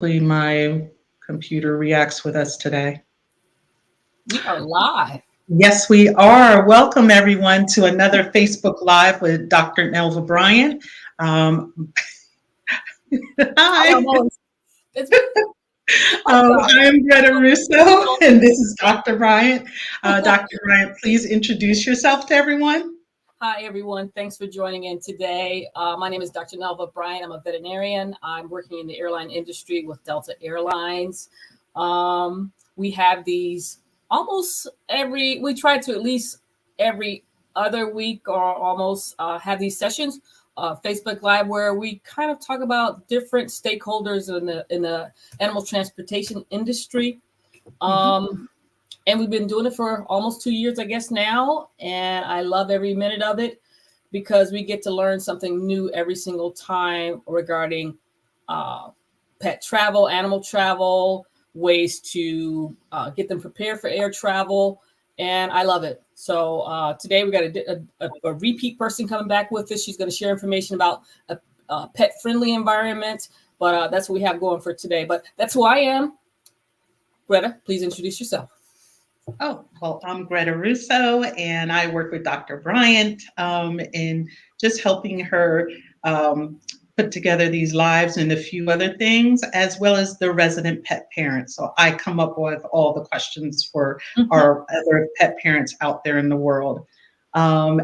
Hopefully my computer reacts with us today. We are live. Yes, we are. Welcome everyone to another Facebook Live with Dr. Nelva Bryant. Um, I hi, almost. It's I'm sorry. I'm Greta Russo, So, and this is Dr. Bryant. Dr. Bryant, please introduce yourself to everyone. Hi, everyone. Thanks for joining in today. My name is Dr. Nelva Bryant. I'm a veterinarian. I'm working in the airline industry with Delta Airlines. We have these we try to at least every other week or almost have these sessions, Facebook Live, where we kind of talk about different stakeholders in the animal transportation industry. Mhm. Um, and we've been doing it for almost 2 years, I guess now, and I love every minute of it because we get to learn something new every single time regarding uh, pet travel, animal travel, ways to get them prepared for air travel, and I love it. So today we got a repeat person coming back with us. She's going to share information about a pet-friendly environment, but that's what we have going for today. But that's who I am. Greta, please introduce yourself. Oh, well, I'm Greta Russo, and I work with Dr. Bryant in just helping her put together these lives and a few other things, as well as the resident pet parents. So I come up with all the questions for Mhm. our other pet parents out there in the world. Yeah,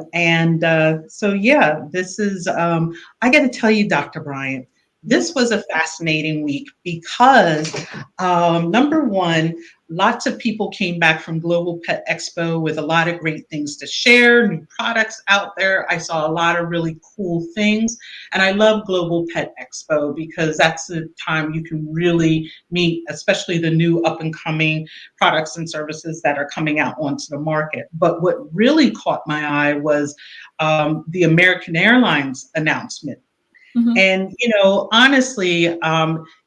this is, I got to tell you, Dr. Bryant, Mhm. this was a fascinating week because number one, lots of people came back from Global Pet Expo with a lot of great things to share, new products out there. I saw a lot of really cool things. And I love Global Pet Expo because that's the time you can really meet, especially the new up and coming products and services that are coming out onto the market. But what really caught my eye was the American Airlines announcement. Mhm. And, honestly,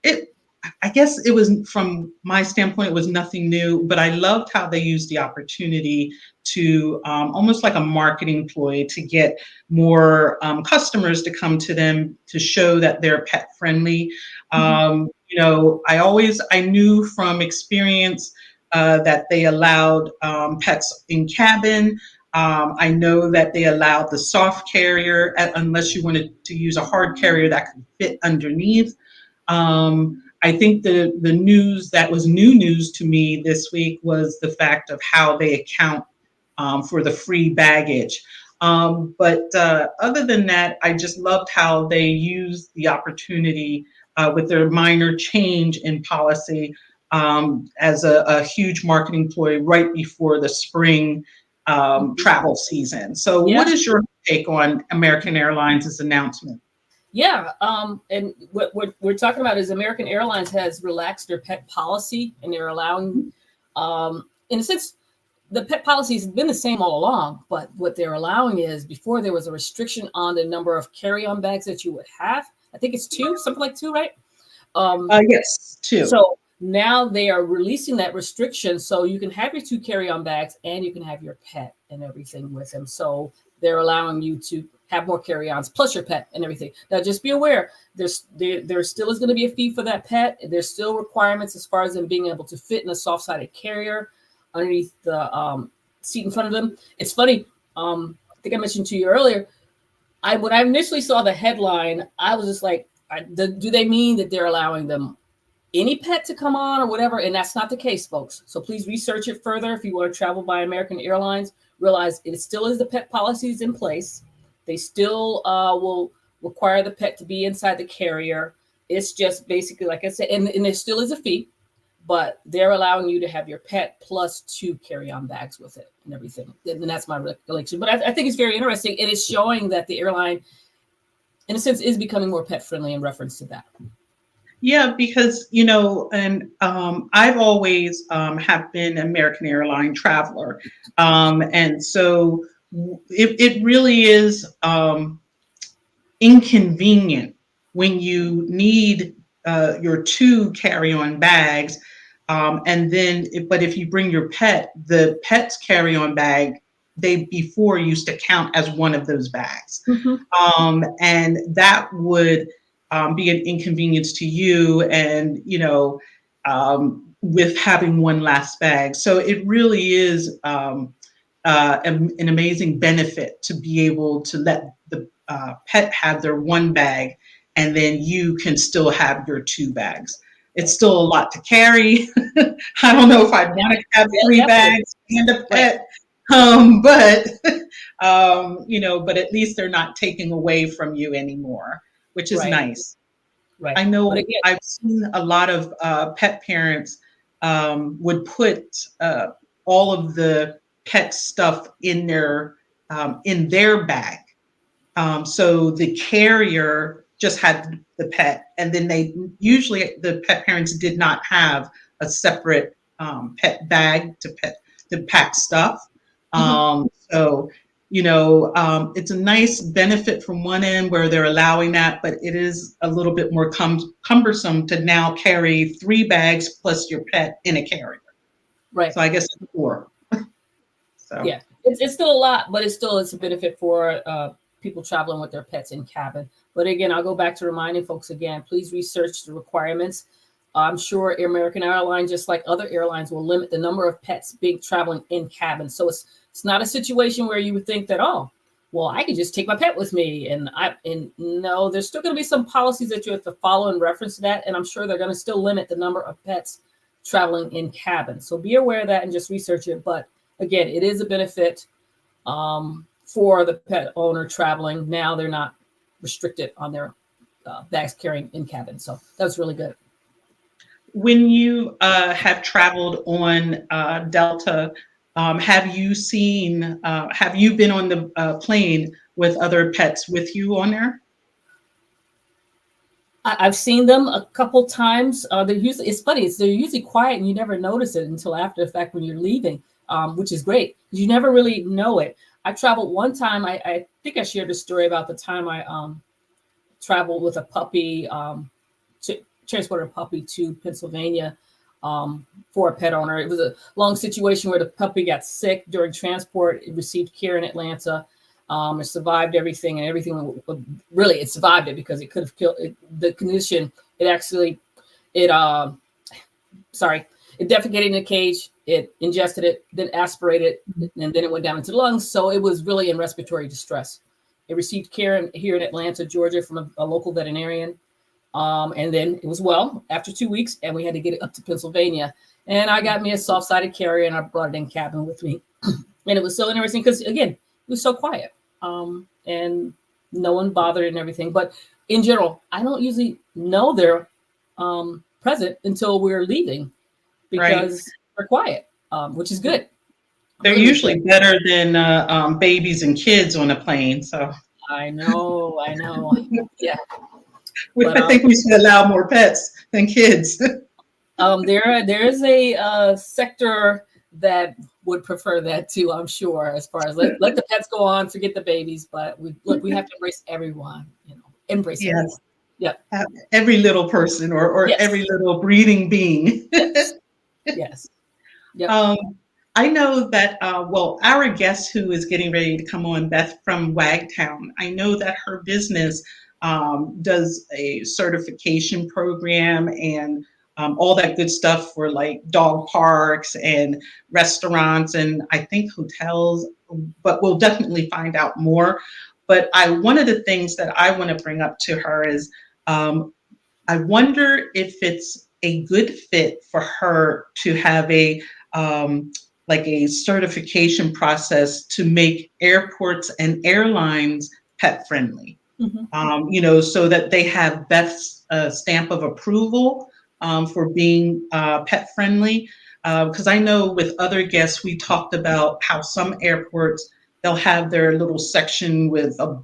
it, I guess it was from my standpoint, it was nothing new, but I loved how they used the opportunity to almost like a marketing ploy to get more customers to come to them to show that they're pet friendly. Mhm. I knew from experience that they allowed pets in cabin. I know that they allowed the soft carrier, unless you wanted to use a hard carrier that could fit underneath. I think the news that was new news to me this week was the fact of how they account for the free baggage. But other than that, I just loved how they used the opportunity with their minor change in policy as a huge marketing ploy right before the spring Mhm. travel season. So, what Yeah. is your take on American Airlines' announcement? Yeah. And what we're talking about is American Airlines has relaxed their pet policy, and they're allowing, in a sense, the pet policy has been the same all along. But what they're allowing is before there was a restriction on the number of carry-on bags that you would have. I think it's two, something like two, right? Um, Yes, two. So now they are releasing that restriction, so you can have your two carry-on bags and you can have your pet and everything with them. So they're allowing you to have more carry-ons plus your pet and everything. Now, just be aware, there still is going to be a fee for that pet. There's still requirements as far as them being able to fit in a soft-sided carrier underneath the seat in front of them. It's funny. I think I mentioned to you earlier. When I initially saw the headline, I was just like, do they mean that they're allowing them any pet to come on or whatever? And that's not the case, folks. So please research it further. If you want to travel by American Airlines, realize it still is the pet policies in place. They still will require the pet to be inside the carrier. It's just basically, like I said, and there still is a fee, but they're allowing you to have your pet plus two carry-on bags with it and everything. And that's my recollection. But I think it's very interesting. And it's showing that the airline, in a sense, is becoming more pet friendly in reference to that. Yeah, because and I've always have been an American airline traveler, and so it really is inconvenient when you need your two carry-on bags, and then but if you bring your pet, the pet's carry-on bag they before used to count as one of those bags, Mm-hmm. and that would be an inconvenience to you, and with having one last bag. So it really is an amazing benefit to be able to let the pet have their one bag, and then you can still have your two bags. It's still a lot to carry. I don't know if I'd want to have Yeah, three definitely. bags and a Right. pet, but but at least they're not taking away from you anymore, which is Right. nice. Right. I But know again, I've seen a lot of pet parents would put all of the pet stuff in their bag. So the carrier just had the pet, and then they usually the pet parents did not have a separate pet bag to pack stuff. mhm, So it's a nice benefit from one end where they're allowing that, but it is a little bit more cumbersome to now carry three bags plus your pet in a carrier. right. So I guess it's four. So Yeah, it's still a lot, but it's a benefit for people traveling with their pets in cabin. But again, I'll go back to reminding folks again, please research the requirements. I'm sure American Airlines, just like other airlines, will limit the number of pets being traveling in cabin. So it's not a situation where you would think that, oh, well, I could just take my pet with me. And no, there's still going to be some policies that you have to follow in reference to that. And I'm sure they're going to still limit the number of pets traveling in cabin. So be aware of that and just research it. But again, it is a benefit for the pet owner traveling. Now they're not restricted on their bags carrying in cabin. So that's really good. when you have traveled on Delta, have you been on the plane with other pets with you on there? I've seen them a couple times. They're usually, it's funny, they're usually quiet and you never notice it until after the fact when you're leaving, which is great. You never really know it. I traveled one time. I think I shared a story about the time I traveled with a puppy, transported a puppy to Pennsylvania for a pet owner. It was a long situation where the puppy got sick during transport. It received care in Atlanta. It survived everything, and everything really it survived it because it could have killed it, the condition. It actually it sorry it defecated in a cage. It ingested it, then aspirated, and then it went down into the lungs. So it was really in respiratory distress. It received care here in Atlanta, Georgia, from a local veterinarian. And then it was well after 2 weeks, and we had to get it up to Pennsylvania. And I got me a soft-sided carrier, and I brought it in cabin with me. And it was so interesting because, again, it was so quiet, and no one bothered and everything. But in general, I don't usually know they're present until we're leaving Right. because they're quiet, which is good. They're Really usually good. better than babies and kids on a plane. So I know, I know. Yeah, but I think we should allow more pets than kids. there is a sector that would prefer that too. I'm sure, as far as let the pets go on, forget the babies, but we have to embrace everyone. Embrace everyone. Yes. Yep. Every little person or Yes. every little breathing being. Yes. Yes. Yep. um, I know that, our guest who is getting ready to come on, Beth from Wagtown, I know that her business does a certification program and all that good stuff for like dog parks and restaurants and I think hotels, but we'll definitely find out more. But one of the things that I want to bring up to her is um, I wonder if it's a good fit for her to have like a certification process to make airports and airlines pet friendly. Hmm. So that they have Beth's stamp of approval for being pet friendly. Because I know with other guests, we talked about how some airports they'll have their little section with a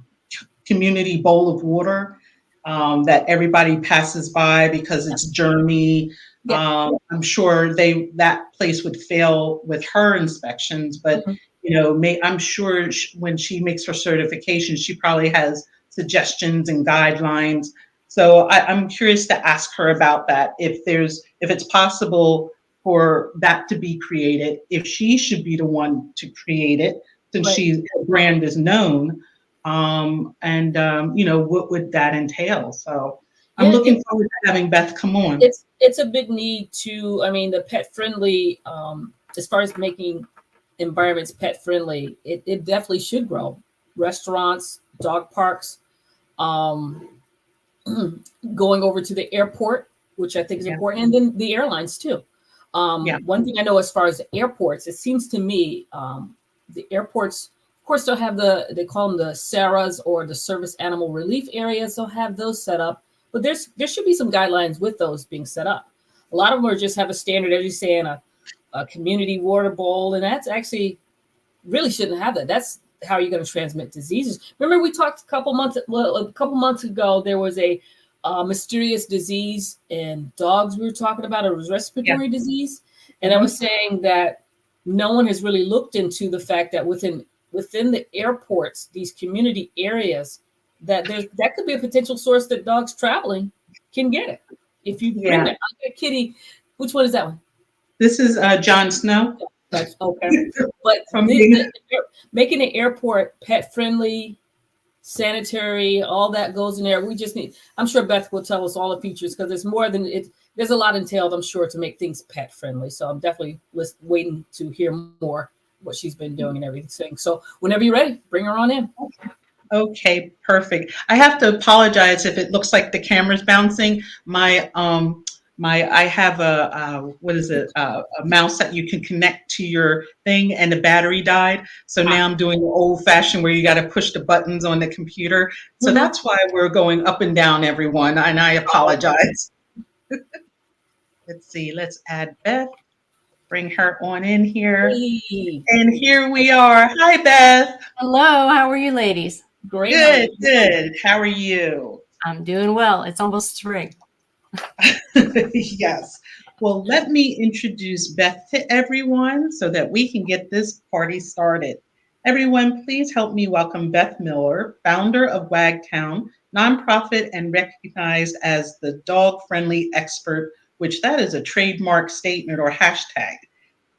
community bowl of water that everybody passes by because it's germy. Yeah. I'm sure that place would fail with her inspections, but Hmm. I'm sure when she makes her certification, she probably has suggestions and guidelines. So I'm curious to ask her about that. If it's possible for that to be created, if she should be the one to create it, since Right. her brand is known, and what would that entail? So I'm Yeah, looking forward to having Beth come on. it's a big need to. I mean, the pet friendly, as far as making environments pet friendly, it definitely should grow. Restaurants, dog parks, um, going over to the airport, which I think is Yeah. important, and then the airlines too. Yeah. One thing I know as far as the airports, it seems to me the airports, of course, they'll have they call them the SARAs or the service animal relief areas. They'll have those set up, but there should be some guidelines with those being set up. A lot of them are just have a standard, as you say, in a community water bowl, and that's actually really shouldn't have that. That's how you're going to transmit diseases. Remember, we talked a couple months ago. There was a mysterious disease in dogs. We were talking about a Yeah. respiratory disease, and I was saying that no one has really looked into the fact that within the airports, these community areas, that could be a potential source that dogs traveling can get it. If you bring Yeah. that, I'll get Kitty. Which one is that one? This is Jon Snow. That's okay. But From being, making the airport pet friendly, sanitary, all that goes in there. We just need, I'm sure Beth will tell us all the features because there's more than it. There's a lot entailed, I'm sure, to make things pet friendly. So I'm definitely waiting to hear more what she's been doing and everything. So whenever you're ready, bring her on in. okay, perfect. I have to apologize if it looks like the camera's bouncing. I have what is it, a mouse that you can connect to your thing, and the battery died. So now I'm doing the old fashioned where you got to push the buttons on the computer. So that's why we're going up and down, everyone, and I apologize. Let's see, let's add Beth, bring her on in here. Hey. And here we are. Hi, Beth. Hello, how are you ladies? Great. Good, good. How are you? I'm doing well. It's almost spring. Yes. Well, let me introduce Beth to everyone so that we can get this party started. Everyone, please help me welcome Beth Miller, founder of Wagtown, nonprofit and recognized as the dog-friendly expert, which that is a trademark statement or hashtag,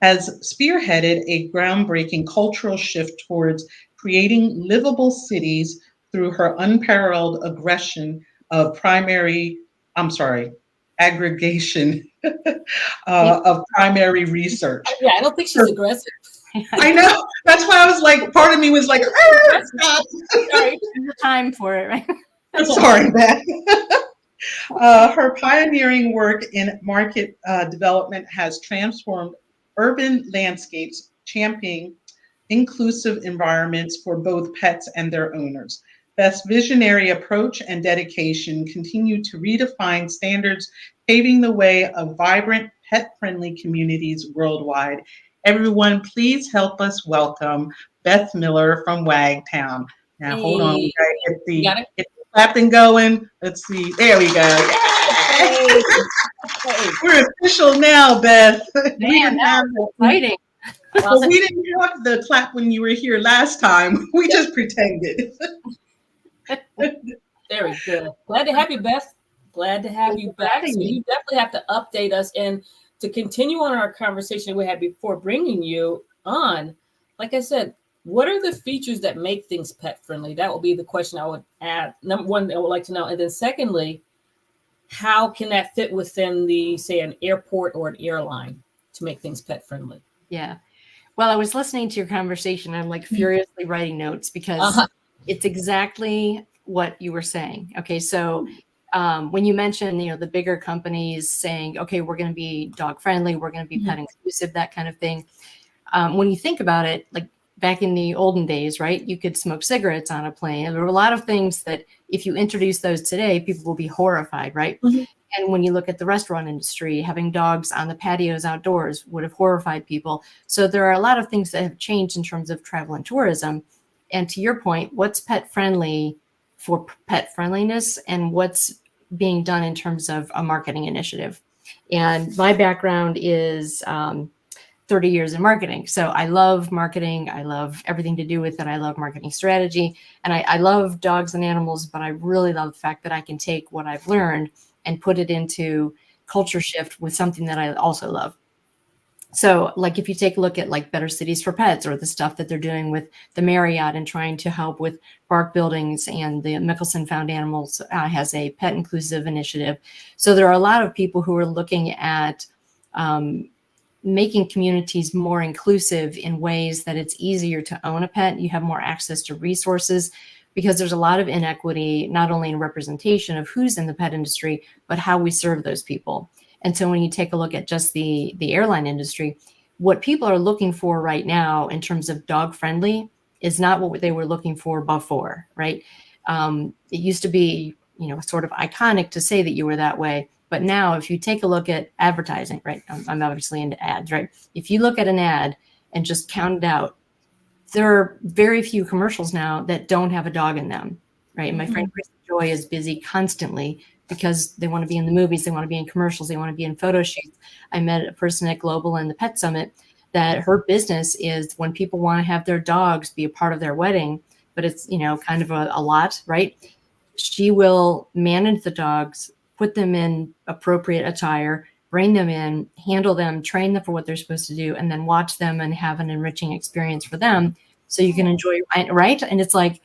has spearheaded a groundbreaking cultural shift towards creating livable cities through her unparalleled aggregation of primary research. Yeah, I don't think she's aggressive. I know. That's why I was like, part of me was like, stop. Sorry, time for it, right? Sorry, Beth. Her pioneering work in market development has transformed urban landscapes, championing inclusive environments for both pets and their owners. Beth's visionary approach and dedication continue to redefine standards, paving the way of vibrant, pet-friendly communities worldwide. Everyone, please help us welcome Beth Miller from Wagtown. Now, hold on, we gotta get the clapping going. Let's see. There we go. Yay! We're official now, Beth. Man, we didn't have exciting. Well, we didn't have the clap when you were here last time. We just pretended. Very good. Glad to have you, Beth. Glad to have you back. So you definitely have to update us. And to continue on our conversation we had before bringing you on, like I said, what are the features that make things pet friendly? That will be the question I would add. Number one, I would like to know. And then secondly, how can that fit within the, say, an airport or an airline to make things pet friendly? Yeah. Well, I was listening to your conversation. I'm like furiously writing notes because it's exactly what you were saying. Okay. So when you mentioned, the bigger companies saying, okay, we're going to be dog friendly, we're going to be pet inclusive, that kind of thing. When you think about it, like back in the olden days, right, you could smoke cigarettes on a plane. There were a lot of things that if you introduce those today, people will be horrified, right? And when you look at the restaurant industry, having dogs on the patios outdoors would have horrified people. So there are a lot of things that have changed in terms of travel and tourism. And to your point, what's pet friendly for pet friendliness and what's being done in terms of a marketing initiative? And my background is 30 years in marketing. So I love marketing. I love everything to do with it. I love marketing strategy. And I love dogs and animals, but I really love the fact that I can take what I've learned and put it into culture shift with something that I also love. So like if you take a look at like Better Cities for Pets or the stuff that they're doing with the Marriott and trying to help with Bark Buildings, and the Mickelson Found Animals has a pet inclusive initiative. So there are a lot of people who are looking at making communities more inclusive in ways that it's easier to own a pet. You have more access to resources, because there's a lot of inequity, not only in representation of who's in the pet industry, but how we serve those people. And so when you take a look at just the airline industry, what people are looking for right now in terms of dog friendly is not what they were looking for before, right? It used to be, sort of iconic to say that you were that way. But now if you take a look at advertising, right? I'm obviously into ads, right? If you look at an ad and just count it out, there are very few commercials now that don't have a dog in them, right? And my friend Kristen Joy is busy constantly because they want to be in the movies, they want to be in commercials, they want to be in photo shoots. I met a person at Global and the Pet Summit that her business is when people want to have their dogs be a part of their wedding, but it's, kind of a lot, right? She will manage the dogs, put them in appropriate attire, bring them in, handle them, train them for what they're supposed to do, and then watch them and have an enriching experience for them so you can enjoy, right? And it's like,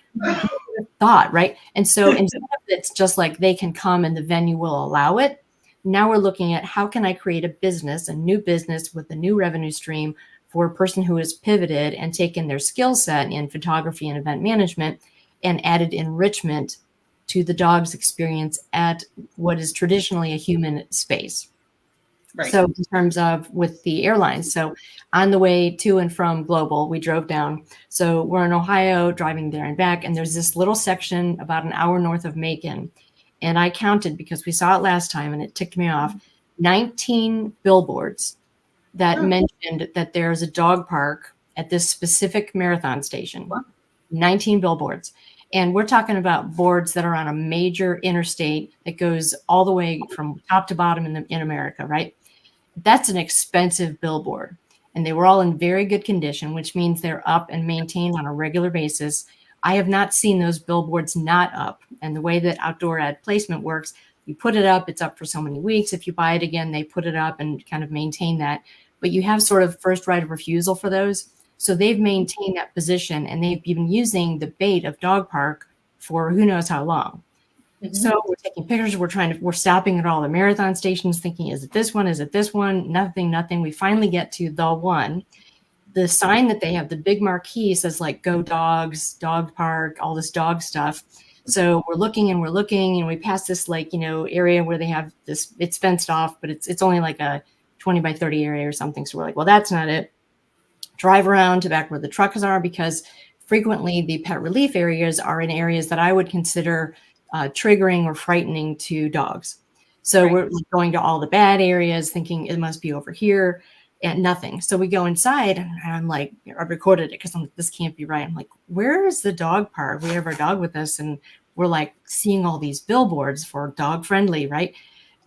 thought, right? And so instead of it's just like they can come and the venue will allow it, now we're looking at how can I create a new business with a new revenue stream for a person who has pivoted and taken their skill set in photography and event management and added enrichment to the dog's experience at what is traditionally a human space. Right. So in terms of with the airlines, so on the way to and from Global, we drove down. So we're in Ohio, driving there and back, and there's this little section about an hour north of Macon. And I counted, because we saw it last time and it ticked me off, 19 billboards that mentioned that there's a dog park at this specific marathon station. Wow. 19 billboards. And we're talking about boards that are on a major interstate that goes all the way from top to bottom in America, right? That's an expensive billboard. And they were all in very good condition, which means they're up and maintained on a regular basis. I have not seen those billboards not up. And the way that outdoor ad placement works, you put it up, it's up for so many weeks. If you buy it again, they put it up and kind of maintain that. But you have sort of first right of refusal for those. So they've maintained that position, and they've been using the bait of dog park for who knows how long. Mm-hmm. So we're taking pictures. We're stopping at all the marathon stations thinking, is it this one? Is it this one? Nothing. We finally get to the one. The sign that they have, the big marquee, says like "Go Dogs," dog park, all this dog stuff. So we're looking and we pass this area where they have this, it's fenced off, but it's only like a 20 by 30 area or something. So we're like, well, that's not it. Drive around to back where the trucks are, because frequently the pet relief areas are in areas that I would consider triggering or frightening to dogs. So right. We're going to all the bad areas thinking it must be over here, and nothing. So we go inside and I'm like, I recorded it because I'm like, this can't be right. I'm like, where is the dog park? We have our dog with us and we're like seeing all these billboards for dog friendly, right?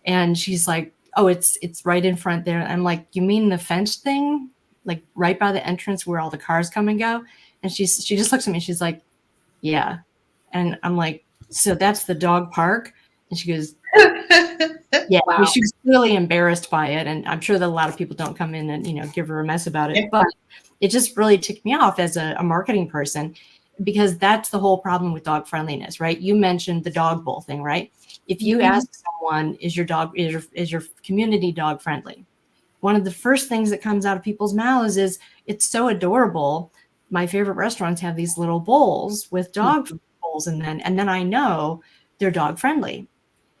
And she's like, oh, it's right in front there. I'm like, you mean the fence thing? Like right by the entrance where all the cars come and go? And she just looks at me. She's like, yeah. And I'm like, so that's the dog park? And she goes, yeah. Wow. I mean, she was really embarrassed by it. And I'm sure that a lot of people don't come in and, give her a mess about it. But it just really ticked me off as a marketing person, because that's the whole problem with dog friendliness, right? You mentioned the dog bowl thing, right? If you ask someone, is your community dog friendly? One of the first things that comes out of people's mouths is, it's so adorable. My favorite restaurants have these little bowls with dog bowls and then I know they're dog friendly.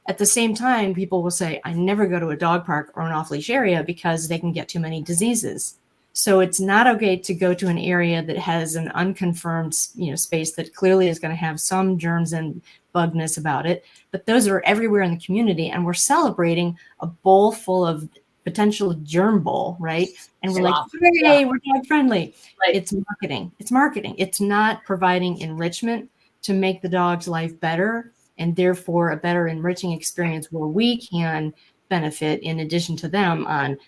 At the same time, people will say, I never go to a dog park or an off-leash area because they can get too many diseases. So it's not okay to go to an area that has an unconfirmed, space that clearly is going to have some germs and bugness about it. But those are everywhere in the community, and we're celebrating a bowl full of potential germ bowl, right? And we're like, hooray, we're dog friendly. Right. It's marketing. It's not providing enrichment to make the dog's life better, and therefore a better enriching experience where we can benefit in addition to them on,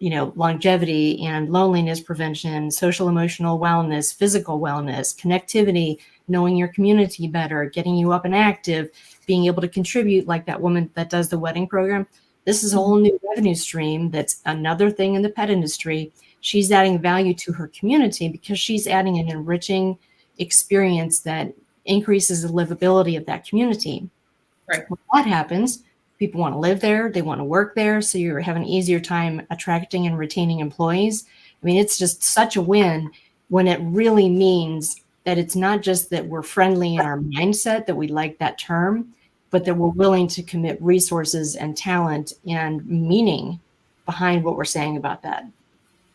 longevity and loneliness prevention, social emotional wellness, physical wellness, connectivity, knowing your community better, getting you up and active, being able to contribute, like that woman that does the wedding program. This is a whole new revenue stream. That's another thing in the pet industry. She's adding value to her community because she's adding an enriching experience that increases the livability of that community. Right. When that happens, people want to live there, they want to work there, so you have an easier time attracting and retaining employees. I mean, it's just such a win when it really means that it's not just that we're friendly in our mindset, that we like that term, but that we're willing to commit resources and talent and meaning behind what we're saying about that.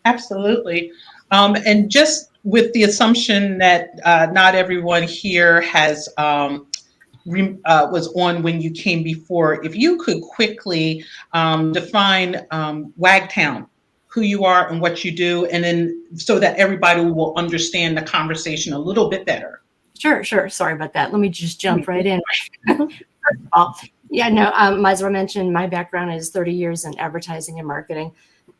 Absolutely. And just with the assumption that not everyone here has was on when you came before, if you could quickly define Wagtown, who you are and what you do, and then so that everybody will understand the conversation a little bit better. Sure. Sorry about that. Let me just jump right in. First of all, as I mentioned, my background is 30 years in advertising and marketing.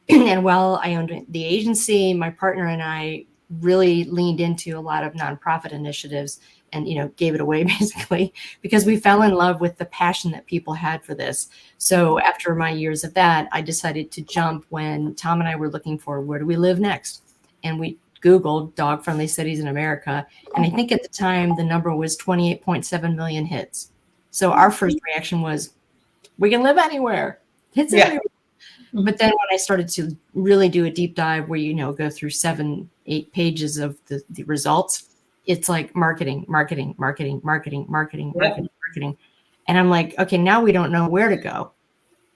And while I owned the agency, my partner and I really leaned into a lot of nonprofit initiatives and, gave it away basically because we fell in love with the passion that people had for this. So after my years of that, I decided to jump when Tom and I were looking for where do we live next? And we Googled dog-friendly cities in America. And I think at the time, the number was 28.7 million hits. So our first reaction was, we can live anywhere. Hits everywhere. But then when I started to really do a deep dive where, go through 7-8 pages of the results, it's like marketing. And I'm like, okay, now we don't know where to go.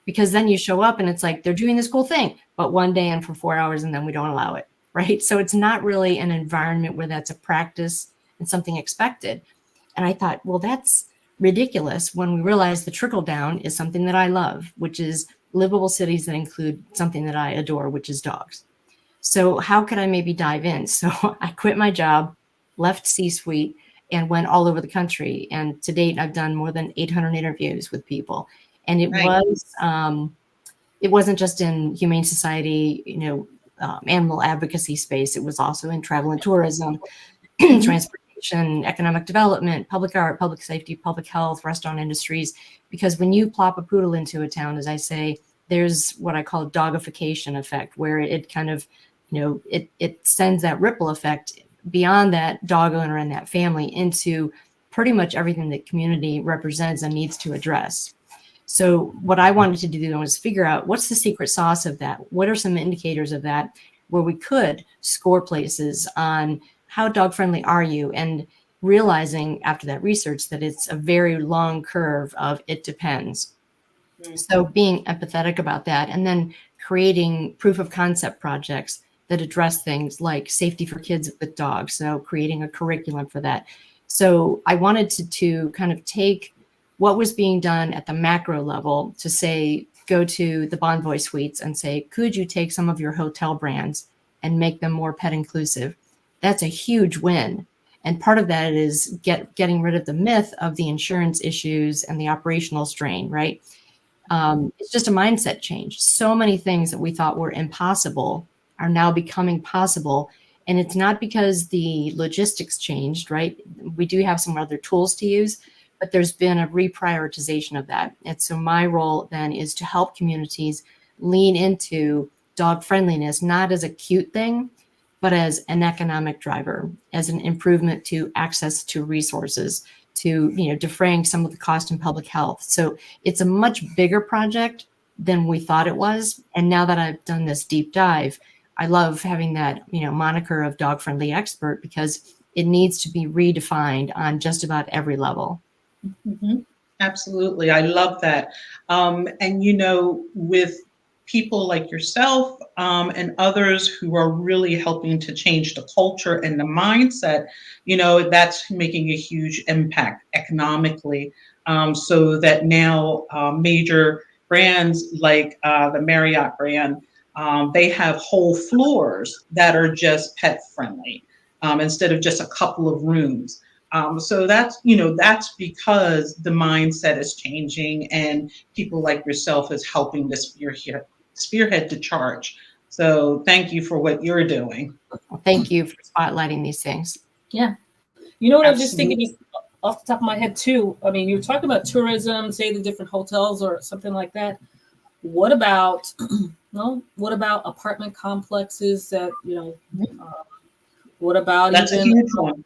Because then you show up and it's like, they're doing this cool thing, but one day and for 4 hours and then we don't allow it, right? So it's not really an environment where that's a practice and something expected. And I thought, well, that's ridiculous when we realize the trickle down is something that I love, which is livable cities that include something that I adore, which is dogs. So how could I maybe dive in? So I quit my job, left C-suite, and went all over the country. And to date, I've done more than 800 interviews with people. And it wasn't just in humane society, animal advocacy space. It was also in travel and tourism, transportation, economic development, public art, public safety, public health, restaurant industries. Because when you plop a poodle into a town, as I say, there's what I call dogification effect, where it kind of, it sends that ripple effect beyond that dog owner and that family into pretty much everything that community represents and needs to address. So what I wanted to do was figure out what's the secret sauce of that? What are some indicators of that where we could score places on how dog friendly are you? And realizing after that research that it's a very long curve of it depends. So being empathetic about that and then creating proof of concept projects that address things like safety for kids with dogs. So creating a curriculum for that. So I wanted to kind of take what was being done at the macro level to say, go to the Bonvoy suites and say, could you take some of your hotel brands and make them more pet inclusive? That's a huge win. And part of that is getting rid of the myth of the insurance issues and the operational strain, right? It's just a mindset change. So many things that we thought were impossible are now becoming possible. And it's not because the logistics changed, right? We do have some other tools to use, but there's been a reprioritization of that. And so my role then is to help communities lean into dog friendliness, not as a cute thing, but as an economic driver, as an improvement to access to resources, to defraying some of the cost in public health. So it's a much bigger project than we thought it was. And now that I've done this deep dive, I love having that moniker of dog friendly expert because it needs to be redefined on just about every level. Mm-hmm. Absolutely. I love that. And with people like yourself and others who are really helping to change the culture and the mindset, that's making a huge impact economically. So that now major brands like the Marriott brand, they have whole floors that are just pet friendly instead of just a couple of rooms. So that's because the mindset is changing and people like yourself is helping to spearhead the charge. So thank you for what you're doing. Well, thank you for spotlighting these things. Yeah. You know what? I'm just thinking just off the top of my head too. I mean, you're talking about tourism, say the different hotels or something like that. what about, no, what about apartment complexes that, what about That's a huge one.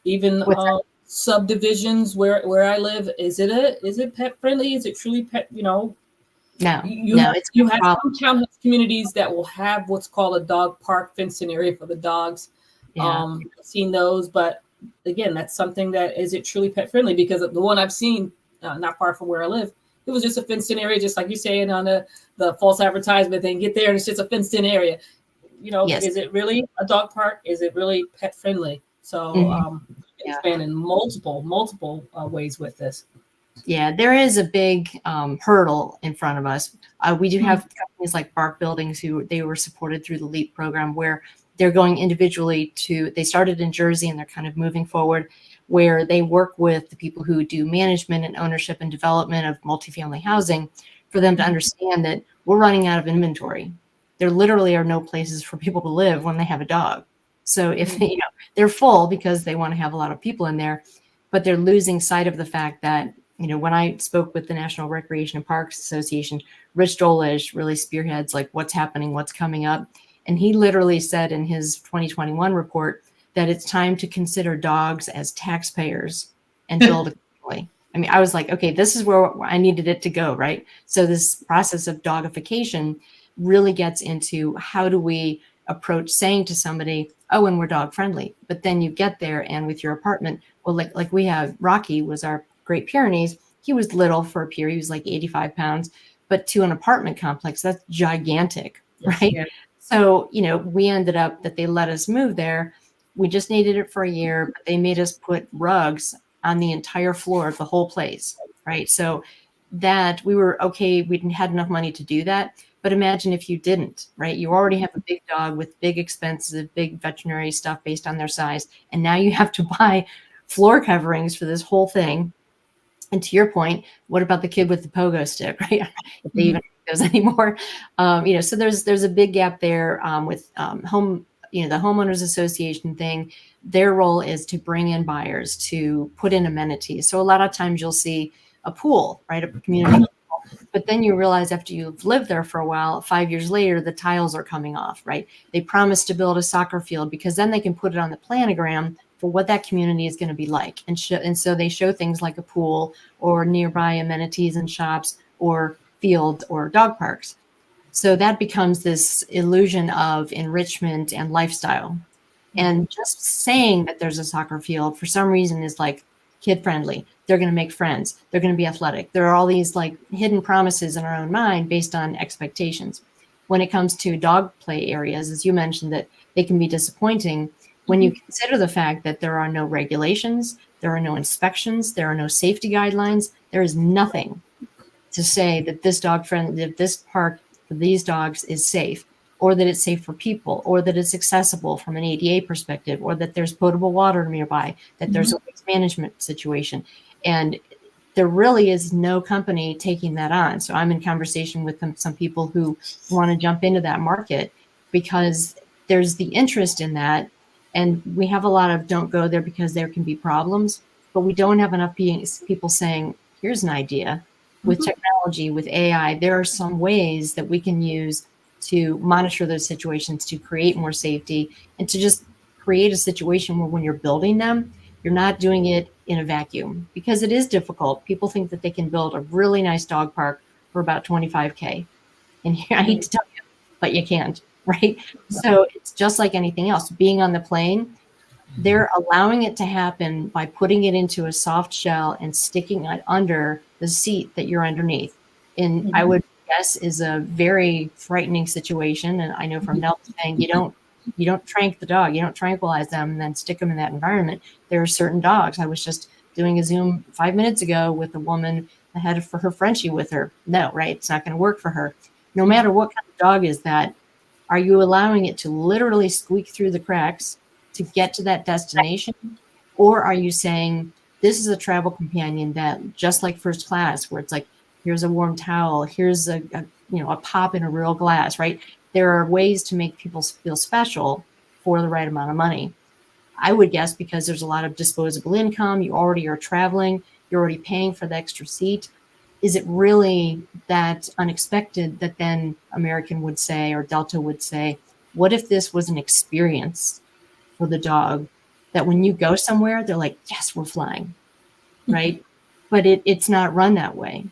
even What's that? subdivisions where I live? Is it pet friendly? Is it truly pet, No, you no, have it's a you big have problem. some townhouse communities that will have what's called a dog park fenced in area for the dogs. Yeah. I've seen those, but again, that's something that, is it truly pet friendly? Because the one I've seen, not far from where I live, it was just a fenced in area, just like you saying on the false advertisement thing. Get there and it's just a fenced in area. Yes. Is it really a dog park? Is it really pet friendly? So Yeah. expand in multiple ways with this. Yeah, there is a big hurdle in front of us. We do have Mm-hmm. companies like Bark Buildings who they were supported through the LEAP program where they're going individually they started in Jersey and they're kind of moving forward where they work with the people who do management and ownership and development of multifamily housing for them to understand that we're running out of inventory. There literally are no places for people to live when they have a dog. So if they're full because they want to have a lot of people in there, but they're losing sight of the fact that when I spoke with the National Recreation and Parks Association, Rich Dolish really spearheads like what's happening, what's coming up. And he literally said in his 2021 report that it's time to consider dogs as taxpayers and build a family. I mean, I was like, okay, this is where I needed it to go, right? So this process of dogification really gets into how do we approach saying to somebody, oh, and we're dog friendly. But then you get there and with your apartment, well, like we have Rocky was our Great Pyrenees. He was little for a period. He was like 85 pounds, but to an apartment complex, that's gigantic, right? Yeah. So, we ended up that they let us move there. We just needed it for a year, but they made us put rugs on the entire floor of the whole place, right? So that we were okay. We didn't had enough money to do that. But imagine if you didn't, right? You already have a big dog with big expensive, big veterinary stuff based on their size. And now you have to buy floor coverings for this whole thing. And to your point, what about the kid with the pogo stick, right? If they even have those anymore, so there's a big gap there with home, the homeowners association thing. Their role is to bring in buyers to put in amenities. So a lot of times you'll see a pool, right, a community. But then you realize after you've lived there for a while, 5 years later, the tiles are coming off, right? They promise to build a soccer field because then they can put it on the planogram for what that community is going to be like. And so they show things like a pool or nearby amenities and shops or fields or dog parks. So that becomes this illusion of enrichment and lifestyle. And just saying that there's a soccer field for some reason is like kid friendly. They're going to make friends. They're going to be athletic. There are all these like hidden promises in our own mind based on expectations. When it comes to dog play areas, as you mentioned, that they can be disappointing when you consider the fact that there are no regulations, there are no inspections, there are no safety guidelines. There is nothing to say that this that this park for these dogs is safe, or that it's safe for people, or that it's accessible from an ADA perspective, or that there's potable water nearby, that there's a waste management situation. And there really is no company taking that on. So I'm in conversation with some people who want to jump into that market because there's the interest in that. And we have a lot of don't go there because there can be problems, but we don't have enough people saying, here's an idea. With technology, with AI, there are some ways that we can use to monitor those situations, to create more safety, and to just create a situation where when you're building them, you're not doing it in a vacuum because it is difficult. People think that they can build a really nice dog park for about 25K. And I hate to tell you, but you can't, right? So it's just like anything else. Being on the plane, they're allowing it to happen by putting it into a soft shell and sticking it under the seat that you're underneath. And I would guess is a very frightening situation. And I know from Nelva saying you don't trank the dog, you don't tranquilize them and then stick them in that environment. There are certain dogs. I was just doing a Zoom 5 minutes ago with a woman that had for her Frenchie with her. No, right? It's not going to work for her. No matter what kind of dog is that, are you allowing it to literally squeak through the cracks to get to that destination? Or are you saying this is a travel companion that just like first class, where it's like, here's a warm towel, here's a pop in a real glass, right? There are ways to make people feel special for the right amount of money. I would guess because there's a lot of disposable income, you already are traveling, you're already paying for the extra seat. is it really that unexpected that then American would say, or Delta would say, what if this was an experience for the dog that when you go somewhere, they're like, yes, we're flying, right? But it's not run that way.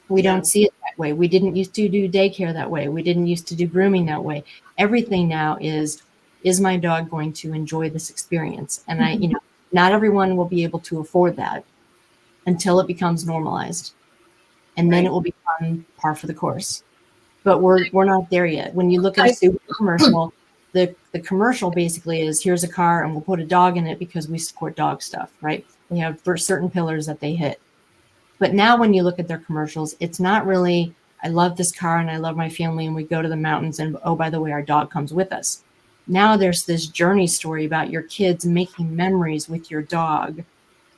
We don't see it that way. We didn't used to do daycare that way. We didn't used to do grooming that way. Everything now is my dog going to enjoy this experience? And not everyone will be able to afford that until it becomes normalized. And then it will become par for the course. But we're not there yet. When you look at a super commercial, the commercial basically is, here's a car and we'll put a dog in it because we support dog stuff, right? They have certain pillars that they hit. But now when you look at their commercials, it's not really, I love this car and I love my family and we go to the mountains and, oh, by the way, our dog comes with us. Now there's this journey story about your kids making memories with your dog,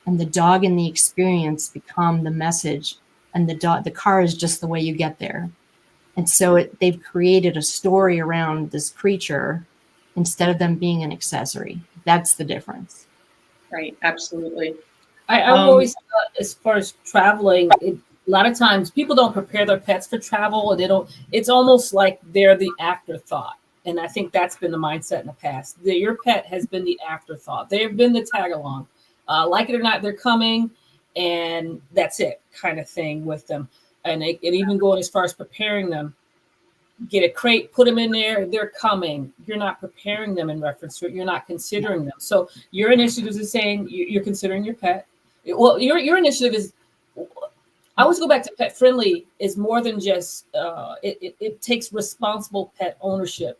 and the dog and the experience become the message, and the car is just the way you get there. And so they've created a story around this creature instead of them being an accessory. That's the difference. Right, absolutely. I've always thought, as far as traveling, a lot of times people don't prepare their pets for travel, and it's almost like they're the afterthought. And I think that's been the mindset in the past. Your pet has been the afterthought. They've been the tag along. Like it or not, they're coming, and that's it, kind of thing with them. And even going as far as preparing them, get a crate, put them in there, they're coming. You're not preparing them in reference to it. You're not considering them. So your initiative is saying you're considering your pet. Well, your initiative is, I always go back to pet friendly, is more than just, it takes responsible pet ownership.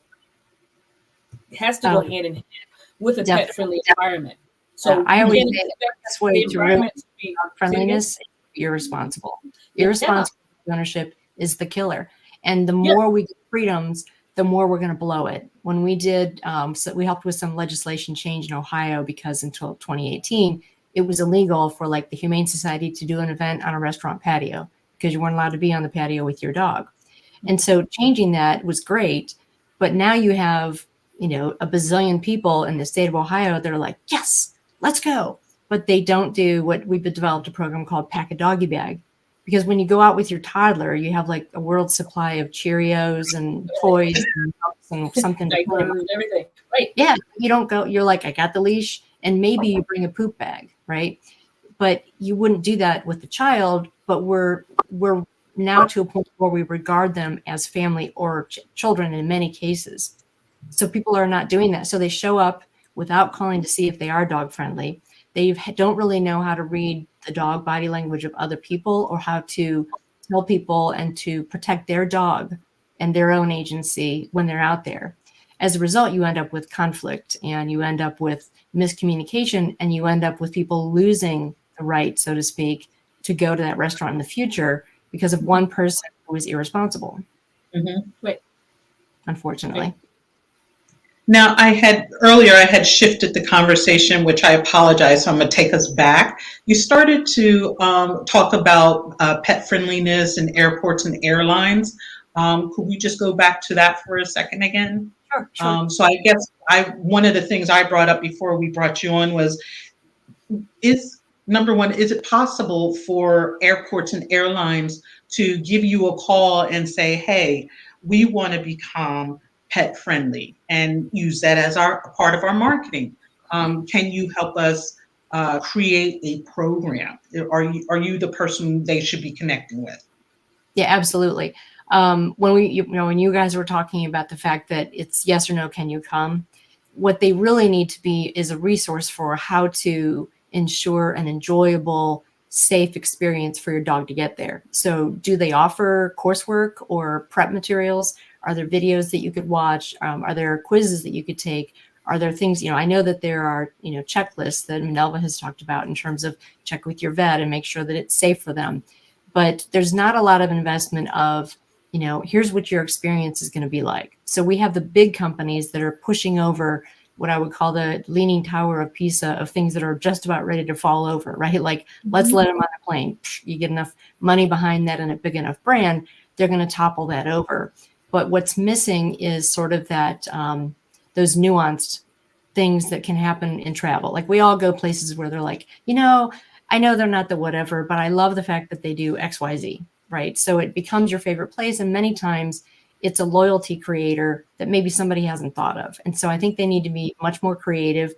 It has to go hand in hand with a pet friendly environment. So I always say the best way to really friendliness is irresponsible. Irresponsible ownership is the killer. And the more we get freedoms, the more we're going to blow it. When we did, so we helped with some legislation change in Ohio, because until 2018, it was illegal for like the Humane Society to do an event on a restaurant patio because you weren't allowed to be on the patio with your dog. And so changing that was great. But now you have, a bazillion people in the state of Ohio that are like, yes, let's go. But they don't do what we've developed a program called Pack a Doggy Bag. Because when you go out with your toddler, you have like a world supply of Cheerios and toys and something. And everything. Right. Yeah. You don't go, you're like, I got the leash, and maybe you bring a poop bag, right? But you wouldn't do that with the child. But we're now to a point where we regard them as family or children in many cases. So people are not doing that. So they show up without calling to see if they are dog friendly. They don't really know how to read the dog body language of other people, or how to tell people and to protect their dog and their own agency when they're out there. As a result, you end up with conflict, and you end up with miscommunication, and you end up with people losing the right, so to speak, to go to that restaurant in the future because of one person who was irresponsible. Mm-hmm. Right. Unfortunately. Right. Now, I had shifted the conversation, which I apologize, so I'm going to take us back. You started to talk about pet friendliness in airports and airlines. Could we just go back to that for a second again? Sure. So I guess one of the things I brought up before we brought you on was, number one, is it possible for airports and airlines to give you a call and say, hey, we want to become pet friendly, and use that as part of our marketing? Can you help us create a program? Are you the person they should be connecting with? Yeah, absolutely. When you guys were talking about the fact that it's yes or no, can you come? What they really need to be is a resource for how to ensure an enjoyable, safe experience for your dog to get there. So do they offer coursework or prep materials? Are there videos that you could watch? Are there quizzes that you could take? Are there things, I know that there are, checklists that Nelva has talked about in terms of check with your vet and make sure that it's safe for them. But there's not a lot of investment of, here's what your experience is going to be like. So we have the big companies that are pushing over what I would call the leaning tower of Pisa of things that are just about ready to fall over, right? Like, let's let them on a plane. You get enough money behind that and a big enough brand, they're going to topple that over. But what's missing is sort of that, those nuanced things that can happen in travel. Like we all go places where they're like, I know they're not the whatever, but I love the fact that they do XYZ, right? So it becomes your favorite place. And many times it's a loyalty creator that maybe somebody hasn't thought of. And so I think they need to be much more creative.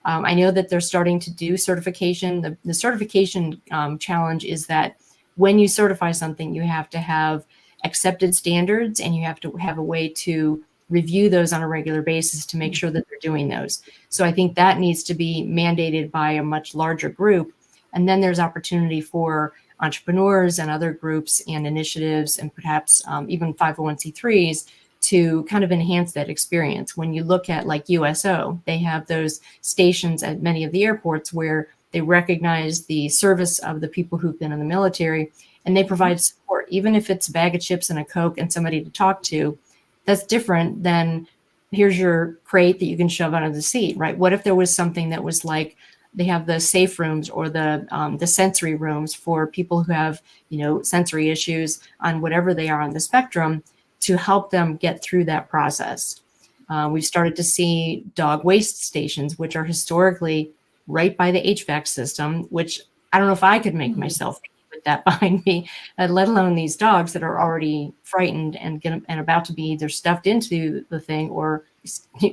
I know that they're starting to do certification. The certification challenge is that when you certify something, you have to have accepted standards and you have to have a way to review those on a regular basis to make sure that they're doing those. So I think that needs to be mandated by a much larger group. And then there's opportunity for entrepreneurs and other groups and initiatives and perhaps even 501c3s to kind of enhance that experience. When you look at like USO, they have those stations at many of the airports where they recognize the service of the people who've been in the military and they provide support, even if it's a bag of chips and a Coke and somebody to talk to. That's different than here's your crate that you can shove under the seat, right? What if there was something that was like, they have the safe rooms or the sensory rooms for people who have, sensory issues on whatever they are on the spectrum to help them get through that process. We've started to see dog waste stations, which are historically right by the HVAC system, which I don't know if I could make myself with that behind me, let alone these dogs that are already frightened and about to be either stuffed into the thing or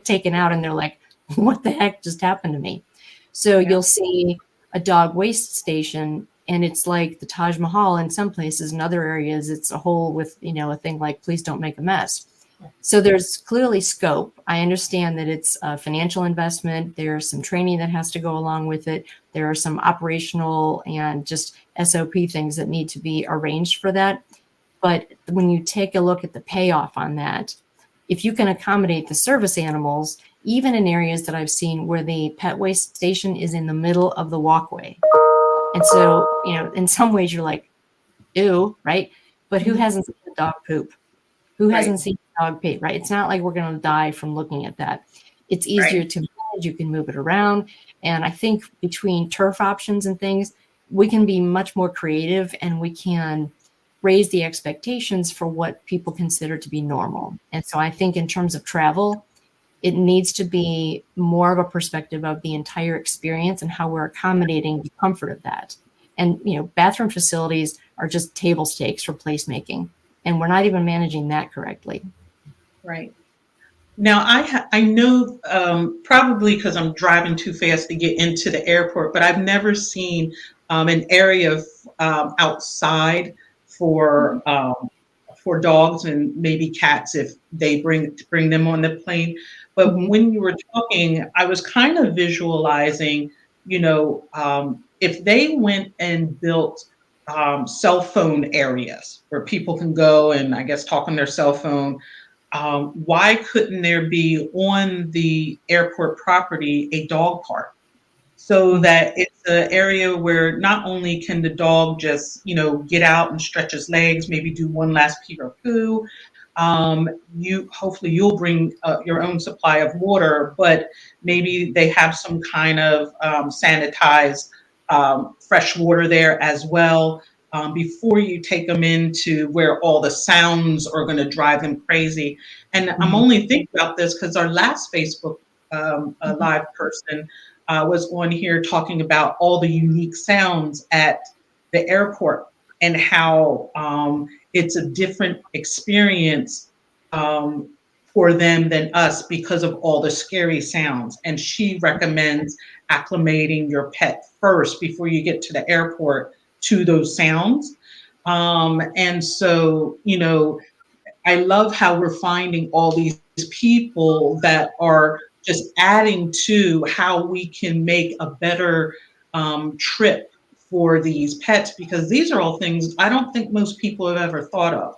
taken out. And they're like, what the heck just happened to me? So you'll see a dog waste station and it's like the Taj Mahal in some places. In other areas, it's a hole with, a thing like, please don't make a mess. So there's clearly scope. I understand that it's a financial investment. There's some training that has to go along with it. There are some operational and just SOP things that need to be arranged for that. But when you take a look at the payoff on that, if you can accommodate the service animals, even in areas that I've seen where the pet waste station is in the middle of the walkway. And so, in some ways you're like, ew, right? But who hasn't seen a dog poop? Who hasn't seen a dog pee, right? It's not like we're going to die from looking at that. It's easier to manage. You can move it around. And I think between turf options and things, we can be much more creative and we can raise the expectations for what people consider to be normal. And so I think in terms of travel, it needs to be more of a perspective of the entire experience and how we're accommodating the comfort of that. And, bathroom facilities are just table stakes for placemaking. And we're not even managing that correctly. Right. Now, I know probably because I'm driving too fast to get into the airport, but I've never seen an area outside for dogs and maybe cats if they bring them on the plane. But when you were talking, I was kind of visualizing, if they went and built cell phone areas where people can go and I guess talk on their cell phone. Why couldn't there be on the airport property a dog park so that it's an area where not only can the dog just, get out and stretch his legs, maybe do one last pee or poo. Hopefully you'll bring your own supply of water, but maybe they have some kind of sanitized fresh water there as well. Before you take them into where all the sounds are going to drive them crazy. And I'm only thinking about this because our last Facebook live person was on here talking about all the unique sounds at the airport and how it's a different experience for them than us because of all the scary sounds. And she recommends acclimating your pet first before you get to the airport to those sounds. And so, I love how we're finding all these people that are just adding to how we can make a better trip for these pets, because these are all things I don't think most people have ever thought of,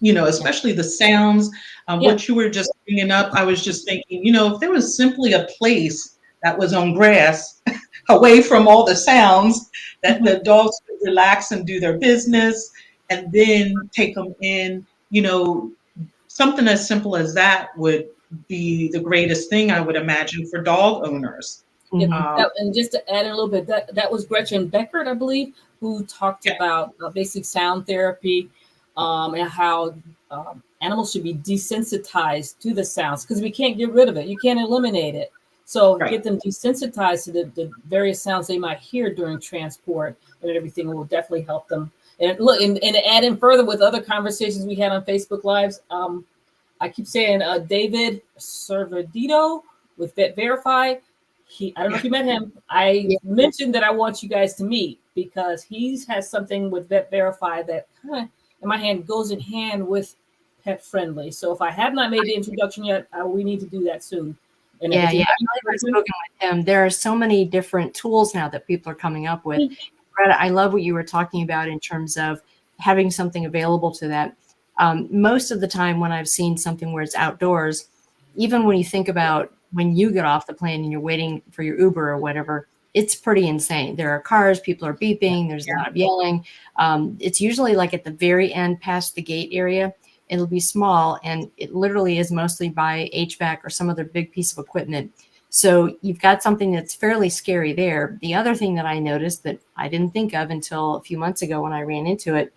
especially the sounds. What you were just bringing up, I was just thinking, if there was simply a place that was on grass away from all the sounds that the dogs could relax and do their business and then take them in, something as simple as that would be the greatest thing I would imagine for dog owners. And just to add a little bit, that was Gretchen Beckert, I believe, who talked about basic sound therapy and how animals should be desensitized to the sounds because we can't get rid of it. You can't eliminate it. So Right. get them desensitized to the various sounds they might hear during transport, and everything will definitely help them. And look, and add in further with other conversations we had on Facebook Lives. I keep saying David Servidito with Vet Verify. I don't know if you met him. I mentioned that I want you guys to meet because he has something with Vet Verify that in my hand goes in hand with Pet Friendly. So if I have not made the introduction yet, we need to do that soon. And Yeah, everything. I've spoken with him. There are so many different tools now that people are coming up with. Greta, I love what you were talking about in terms of having something available to that. Most of the time when I've seen something where it's outdoors, even when you think about when you get off the plane and you're waiting for your Uber or whatever, it's pretty insane. There are cars, people are beeping, there's a lot of yelling. It's usually like at the very end past the gate area. It'll be small, and it literally is mostly by HVAC or some other big piece of equipment. So you've got something that's fairly scary there. The other thing that I noticed that I didn't think of until a few months ago when I ran into it,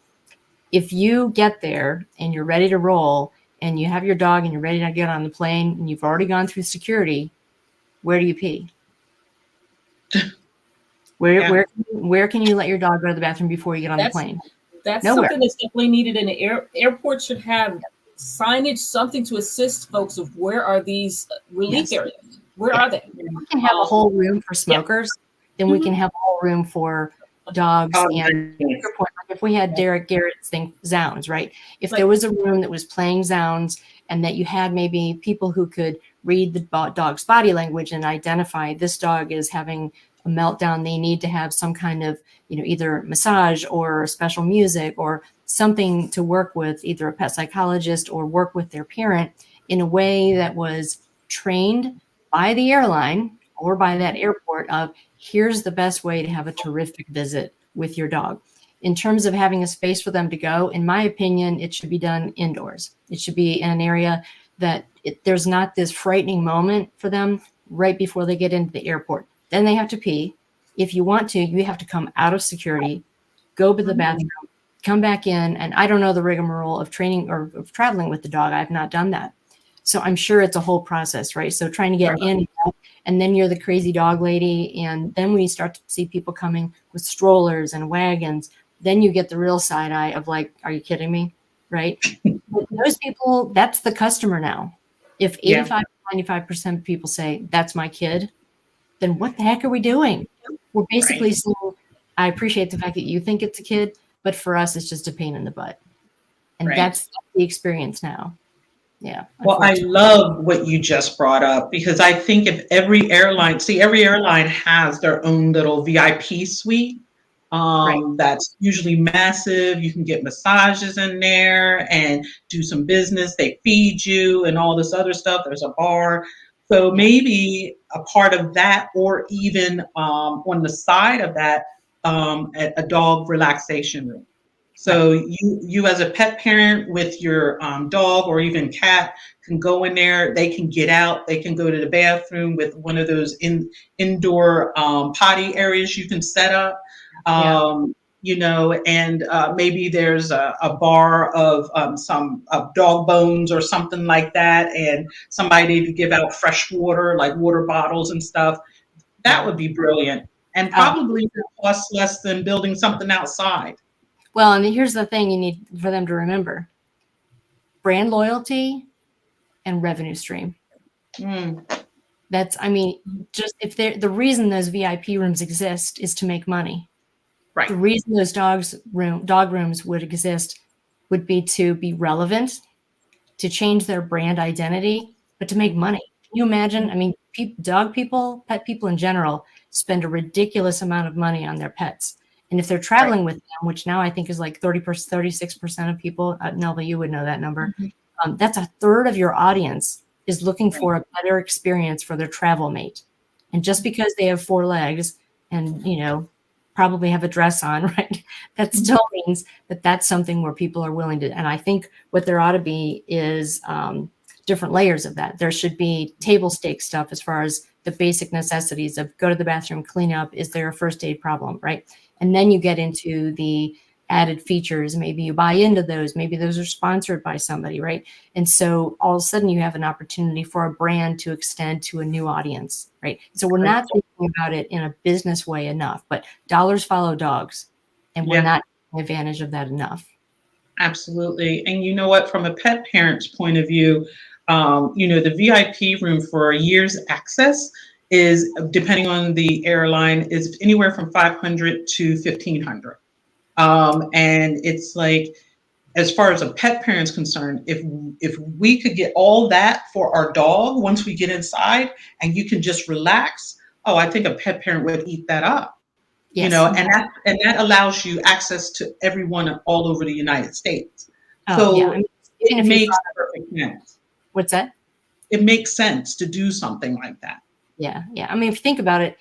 if you get there and you're ready to roll and you have your dog and you're ready to get on the plane and you've already gone through security, where do you pee? Where can you let your dog go to the bathroom before you get on the plane? That's Nowhere. something that's definitely needed in the airport. Should have signage, something to assist folks of where are these relief areas? Where are they? We can have a whole room for smokers. Then we can have a whole room for dogs. And your point, like if we had Derek Garrett's thing, Zounds, right? If there was a room that was playing Zounds and that you had maybe people who could read the dog's body language and identify this dog is having a meltdown, they need to have some kind of, either massage or special music or something to work with either a pet psychologist or work with their parent in a way that was trained by the airline or by that airport of here's the best way to have a terrific visit with your dog. In terms of having a space for them to go, in my opinion, it should be done indoors. It should be in an area that there's not this frightening moment for them right before they get into the airport. Then they have to pee. If you want to, you have to come out of security, go to the bathroom, come back in. And I don't know the rigmarole of training or of traveling with the dog. I've not done that. So I'm sure it's a whole process, right? So trying to get in, and then you're the crazy dog lady. And then when you start to see people coming with strollers and wagons, then you get the real side eye of like, are you kidding me? Right? Those people, that's the customer now. If 85 to 95% of people say, that's my kid, then what the heck are we doing? We're basically saying, I appreciate the fact that you think it's a kid, but for us, it's just a pain in the butt. And that's the experience now. Yeah. Well, I love what you just brought up because I think if every airline has their own little VIP suite. That's usually massive. You can get massages in there and do some business. They feed you and all this other stuff. There's a bar. So maybe a part of that, or even on the side of that, a dog relaxation room. So you as a pet parent with your dog or even cat can go in there. They can get out. They can go to the bathroom with one of those indoor potty areas you can set up. And maybe there's a bar of some dog bones or something like that, and somebody to give out fresh water, like water bottles and stuff. That would be brilliant, and probably cost less than building something outside. Well, and here's the thing you need for them to remember: brand loyalty and revenue stream. That's, just if the reason those VIP rooms exist is to make money. Right. The reason those dog rooms would exist would be to be relevant, to change their brand identity, but to make money. Can you imagine? Dog people, pet people in general, spend a ridiculous amount of money on their pets. And if they're traveling with them, which now I think is like 36% of people, Nelva, you would know that number. That's a third of your audience is looking for a better experience for their travel mate. And just because they have 4 legs and, probably have a dress on, right? That still means that that's something where people are willing to, and I think what there ought to be is different layers of that. There should be table stake stuff as far as the basic necessities of go to the bathroom, clean up, is there a first aid problem, right? And then you get into the added features. Maybe you buy into those. Maybe those are sponsored by somebody, right? And so all of a sudden you have an opportunity for a brand to extend to a new audience, right? So we're not thinking about it in a business way enough, but dollars follow dogs, and we're not taking advantage of that enough. Absolutely. And you know what, from a pet parent's point of view, the VIP room for a year's access is, depending on the airline, is anywhere from 500 to 1,500. And it's like, as far as a pet parent's concerned, if we could get all that for our dog once we get inside and you can just relax, oh, I think a pet parent would eat that up. Yes. And that allows you access to everyone all over the United States. Oh, yeah. I mean, it makes perfect sense. What's that? It makes sense to do something like that. Yeah. I mean, if you think about it,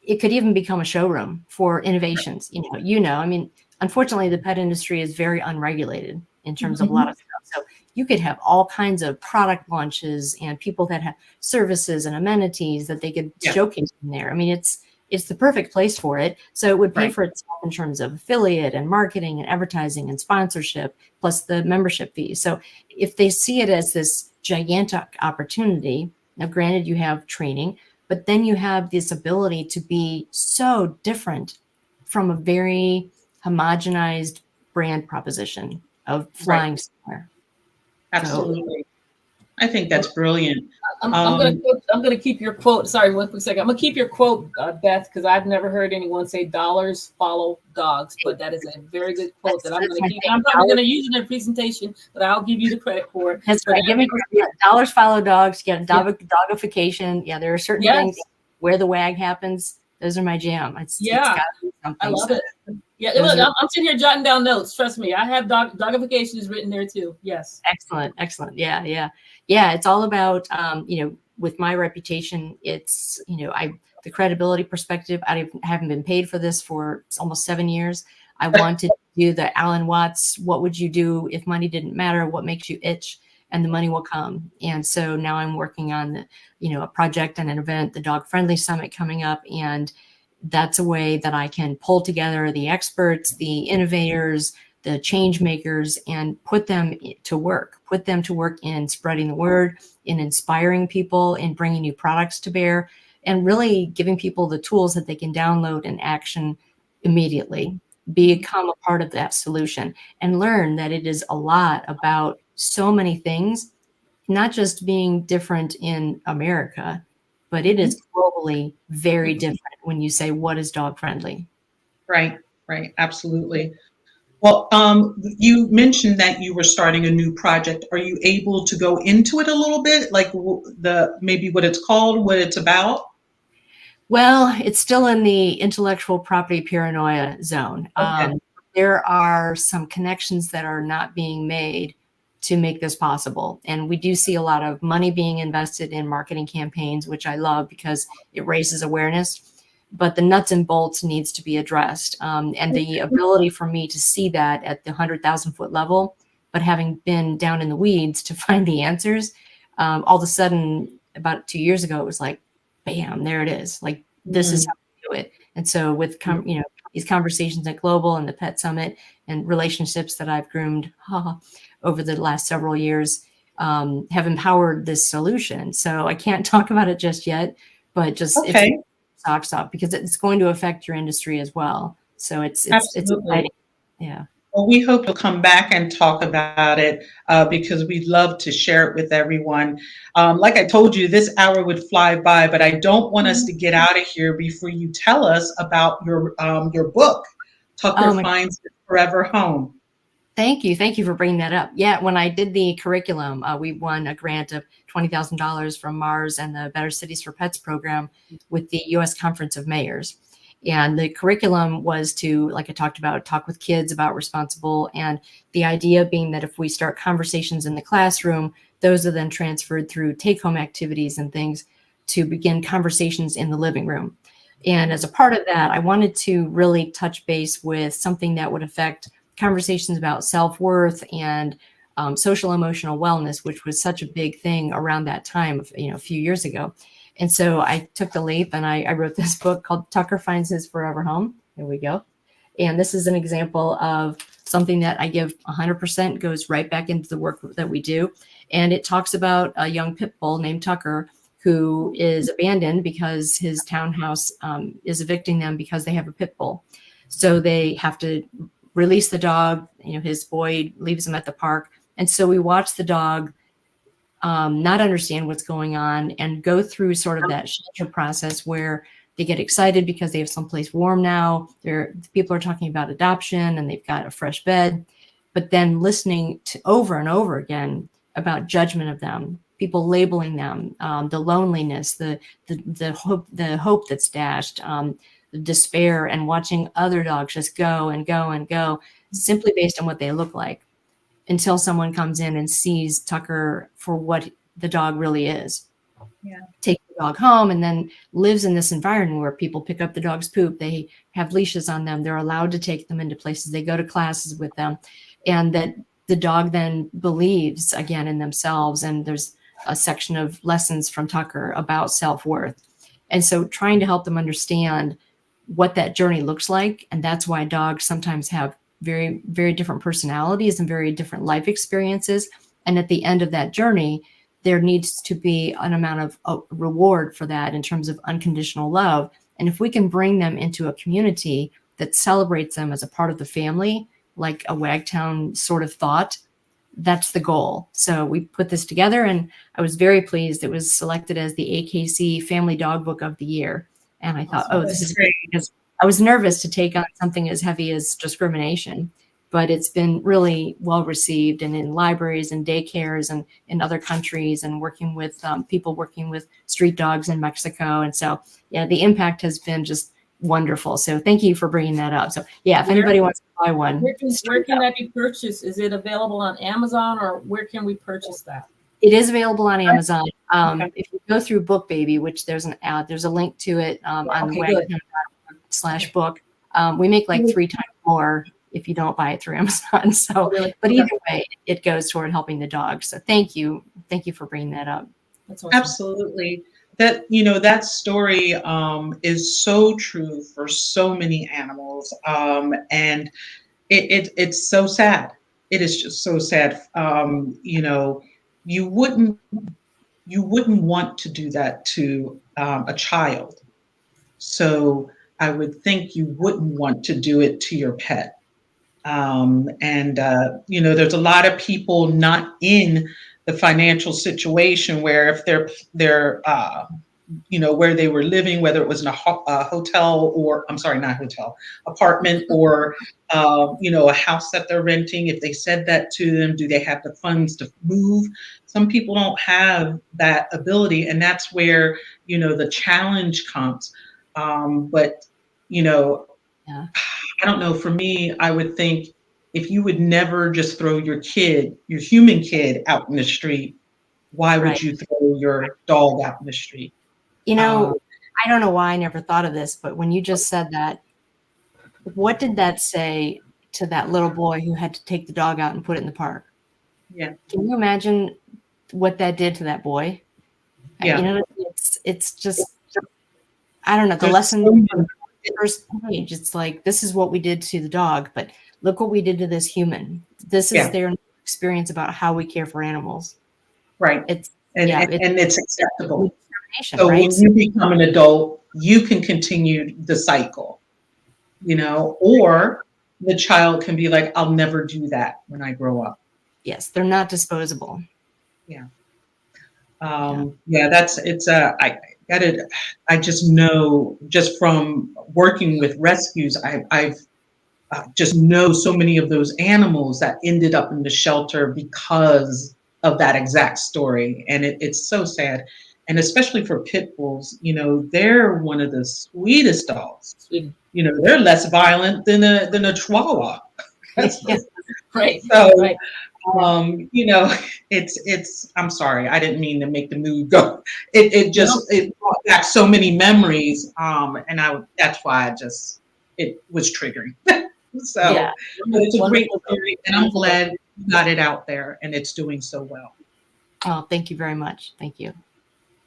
it could even become a showroom for innovations. I mean, unfortunately, the pet industry is very unregulated in terms of a lot of stuff. So you could have all kinds of product launches and people that have services and amenities that they could showcase in there. I mean, it's the perfect place for it. So it would pay for itself in terms of affiliate and marketing and advertising and sponsorship, plus the membership fees. So if they see it as this gigantic opportunity, now granted you have training, but then you have this ability to be so different from a very homogenized brand proposition of flying somewhere. Absolutely. I think that's brilliant. I'm gonna keep your quote. Sorry, one quick second. I'm gonna keep your quote, Beth, because I've never heard anyone say dollars follow dogs. But that is a very good quote that I'm gonna keep. I'm probably gonna use it in a presentation, but I'll give you the credit for it. That's right. Give me dollars follow dogs. Dogification. Yeah, there are certain things where the wag happens. Those are my jam. It's gotta be something. I love it. Yeah, look, I'm sitting here jotting down notes. Trust me, I have dogification is written there too. Yes. Excellent. Yeah. It's all about, with my reputation, it's, the credibility perspective. I haven't been paid for this for almost 7 years. I wanted to do the Alan Watts, what would you do if money didn't matter? What makes you itch? And the money will come. And so now I'm working on, a project and an event, the Dog Friendly Summit coming up. And that's a way that I can pull together the experts, the innovators, the change makers, and put them to work in spreading the word, in inspiring people, in bringing new products to bear, and really giving people the tools that they can download and action immediately, become a part of that solution, and learn that it is a lot about so many things, not just being different in America, but it is globally very different when you say, what is dog friendly? Right. Absolutely. Well, you mentioned that you were starting a new project. Are you able to go into it a little bit? Like maybe what it's called, what it's about? Well, it's still in the intellectual property paranoia zone. Okay. There are some connections that are not being made to make this possible. And we do see a lot of money being invested in marketing campaigns, which I love because it raises awareness, but the nuts and bolts needs to be addressed. And the ability for me to see that at the 100,000 foot level, but having been down in the weeds to find the answers, all of a sudden, about 2 years ago, it was like, bam, there it is. Like, this is how we do it. And so with, these conversations at Global and the Pet Summit and relationships that I've groomed over the last several years have empowered this solution. So I can't talk about it just yet, but just it's socks up because it's going to affect your industry as well. So it's exciting. Yeah. Well, we hope you'll come back and talk about it because we'd love to share it with everyone. Like I told you, this hour would fly by, but I don't want us to get out of here before you tell us about your book, Tucker Finds His Forever Home. Thank you. Thank you for bringing that up. Yeah, when I did the curriculum, we won a grant of $20,000 from Mars and the Better Cities for Pets program with the U.S. Conference of Mayors. And the curriculum was to, like I talked about, talk with kids about responsible. And the idea being that if we start conversations in the classroom, those are then transferred through take-home activities and things to begin conversations in the living room. And as a part of that, I wanted to really touch base with something that would affect conversations about self-worth and social emotional wellness, which was such a big thing around that time, a few years ago. And so I took the leap and I wrote this book called Tucker Finds His Forever Home. There we go. And this is an example of something that I give 100% goes right back into the work that we do. And it talks about a young pit bull named Tucker who is abandoned because his townhouse is evicting them because they have a pit bull. So they have to release the dog. His boy leaves him at the park. And so we watch the dog not understand what's going on and go through sort of that shelter process where they get excited because they have someplace warm now. People are talking about adoption and they've got a fresh bed, but then listening to over and over again about judgment of them, people labeling them, the loneliness, the hope that's dashed, the despair, and watching other dogs just go and go and go simply based on what they look like, until someone comes in and sees Tucker for what the dog really is. Yeah. Take the dog home and then lives in this environment where people pick up the dog's poop. They have leashes on them. They're allowed to take them into places. They go to classes with them. And that the dog then believes again in themselves. And there's a section of lessons from Tucker about self-worth. And so trying to help them understand what that journey looks like. And that's why dogs sometimes have very, very different personalities and very different life experiences. And at the end of that journey, there needs to be an amount of reward for that in terms of unconditional love. And if we can bring them into a community that celebrates them as a part of the family, like a Wagtown sort of thought, that's the goal. So we put this together and I was very pleased. It was selected as the AKC Family Dog Book of the Year. And I thought, this is great, because I was nervous to take on something as heavy as discrimination, but it's been really well received, and in libraries and daycares and in other countries, and working with people working with street dogs in Mexico. And so, yeah, the impact has been just wonderful. So thank you for bringing that up. So yeah, if anybody wants to buy one. Where can that be purchased? Is it available on Amazon, or where can we purchase that? It is available on Amazon. If you go through BookBaby, which there's a link to it on Wagtown.com/book. We make like 3 times more if you don't buy it through Amazon. So, but either way, it goes toward helping the dog. So thank you for bringing that up. That's awesome. Absolutely. That story is so true for so many animals, and it's so sad. It is just so sad. You wouldn't want to do that to a child. So I would think you wouldn't want to do it to your pet. There's a lot of people not in the financial situation where if they're where they were living, whether it was in a hotel or, apartment, or, a house that they're renting, if they said that to them, do they have the funds to move? Some people don't have that ability. And that's where, the challenge comes. I don't know, for me, I would think if you would never just throw your human kid out in the street, why would you throw your dog out in the street? I don't know why I never thought of this, but when you just said that, what did that say to that little boy who had to take the dog out and put it in the park? Yeah. Can you imagine what that did to that boy? Yeah. It's just, I don't know, the lesson from the first page, it's like, this is what we did to the dog, but look what we did to this human. This is their experience about how we care for animals. Right. It's acceptable. So when you become an adult, you can continue the cycle, or the child can be like, I'll never do that when I grow up. Yes, they're not disposable. Yeah. I just know, just from working with rescues, I've just know so many of those animals that ended up in the shelter because of that exact story. And it's so sad. And especially for pit bulls, they're one of the sweetest dogs. Sweet. They're less violent than a Chihuahua. Right. So, right. It's, I'm sorry, I didn't mean to make the mood go. It brought back so many memories. That's why it was triggering. So it's a great story, and I'm glad you got it out there and it's doing so well. Oh, thank you very much. Thank you.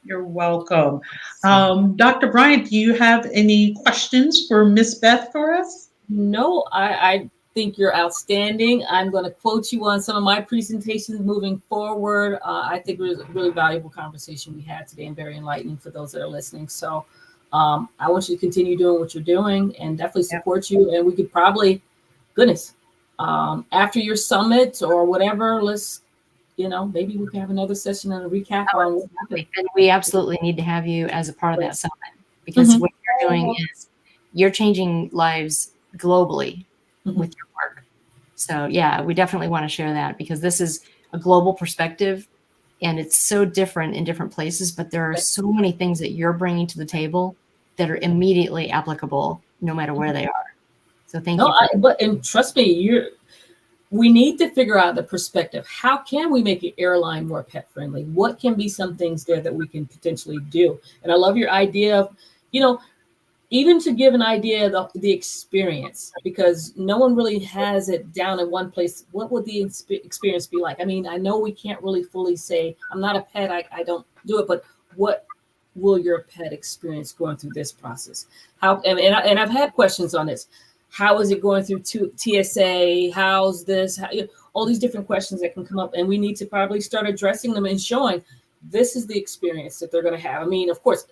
You're welcome. Dr. Bryant, do you have any questions for Miss Beth for us? No, I think you're outstanding. I'm going to quote you on some of my presentations moving forward. I think it was a really valuable conversation we had today and very enlightening for those that are listening. So I want you to continue doing what you're doing and definitely support you. And we could probably, goodness, after your summit or whatever, let's, maybe we can have another session and a recap on what happened. And we absolutely need to have you as a part of that summit, because what you're doing is you're changing lives globally with your work. So yeah, we definitely want to share that, because this is a global perspective and it's so different in different places, but there are so many things that you're bringing to the table that are immediately applicable no matter where they are. So thank you. And trust me, we need to figure out the perspective. How can we make an airline more pet friendly? What can be some things there that we can potentially do? And I love your idea of, even to give an idea of the experience, because no one really has it down in one place. What would the experience be like? I mean, I know we can't really fully say, I'm not a pet, I don't do it, but what will your pet experience going through this process? How, and I've had questions on this. How is it going through TSA? How's this? All these different questions that can come up, and we need to probably start addressing them and showing this is the experience that they're going to have. I mean, of course,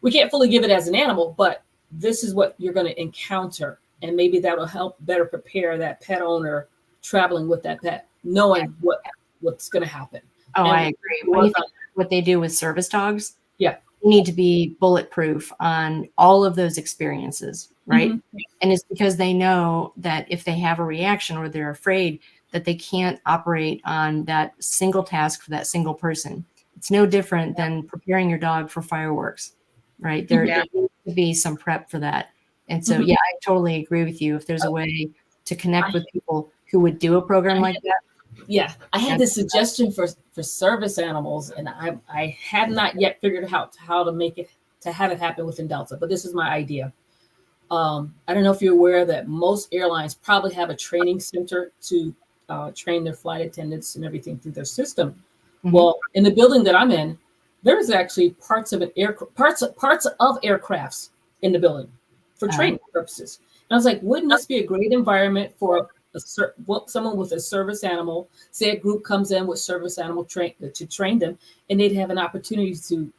we can't fully give it as an animal, but this is what you're going to encounter. And maybe that will help better prepare that pet owner traveling with that pet, knowing what's going to happen. Oh, I agree. When you think what they do with service dogs, you need to be bulletproof on all of those experiences, right? And it's because they know that if they have a reaction or they're afraid, that they can't operate on that single task for that single person. It's no different than preparing your dog for fireworks, right? There needs to be some prep for that. And so, I totally agree with you. If there's a way to connect with people who would do a program like that. Yeah, I had this suggestion for service animals, and I have not yet figured out how to make it, to have it happen within Delta, but this is my idea. I don't know if you're aware that most airlines probably have a training center to train their flight attendants and everything through their system. Well, in the building that I'm in, there's actually parts of aircrafts in the building for training purposes. And I was like, wouldn't this be a great environment for someone with a service animal? Say a group comes in with service animal to train them, and they'd have an opportunity to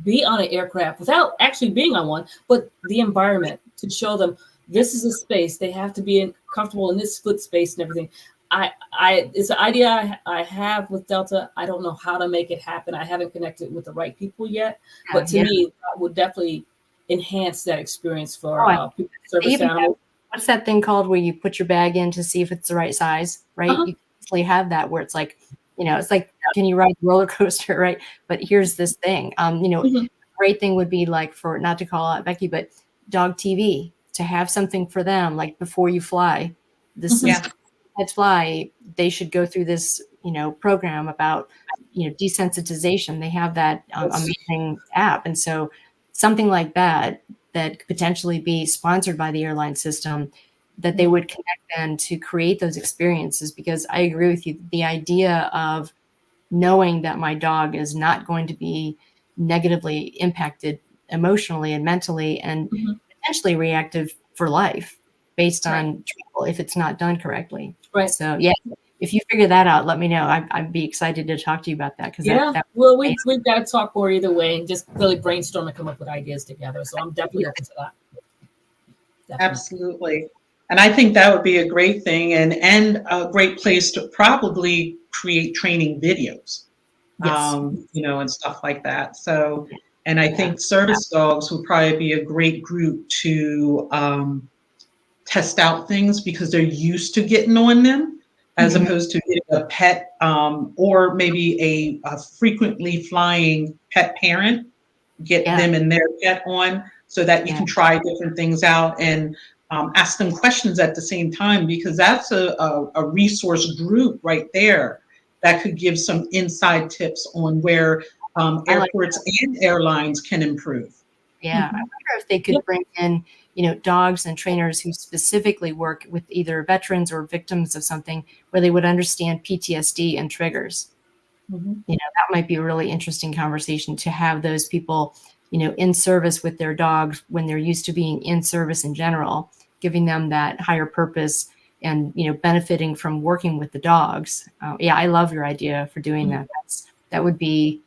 be on an aircraft without actually being on one, but the environment to show them this is a space. They have to be comfortable in this foot space and everything. It's an idea I have with Delta. I don't know how to make it happen. I haven't connected with the right people yet, but to me, that would definitely enhance that experience for people, service animals. What's that thing called where you put your bag in to see if it's the right size, right? You actually have that where it's like, it's like, can you ride a roller coaster, right? But here's this thing. Great thing would be like, for, not to call out Becky, but dog TV, to have something for them, like before you fly. This is pets fly. They should go through this, program about, desensitization. They have that amazing app. And so something like that could potentially be sponsored by the airline system, that they would connect then to create those experiences. Because I agree with you, the idea of knowing that my dog is not going to be negatively impacted emotionally and mentally and potentially reactive for life based on trouble if it's not done correctly. Right. So if you figure that out, let me know. I'd be excited to talk to you about that. Well, we've got to talk more either way and just really brainstorm and come up with ideas together. So I'm definitely open to that. Definitely. Absolutely. And I think that would be a great thing and a great place to probably create training videos, and stuff like that. So, and I think service dogs would probably be a great group to test out things, because they're used to getting on them, as opposed to getting a pet or maybe a frequently flying pet parent, get them and their pet on, so that you can try different things out and ask them questions at the same time, because that's a resource group right there that could give some inside tips on where airports and airlines can improve. Yeah, I wonder if they could bring in, dogs and trainers who specifically work with either veterans or victims of something, where they would understand PTSD and triggers. That might be a really interesting conversation to have those people, in service with their dogs when they're used to being in service in general, giving them that higher purpose and, benefiting from working with the dogs. Yeah, I love your idea for doing that. That would be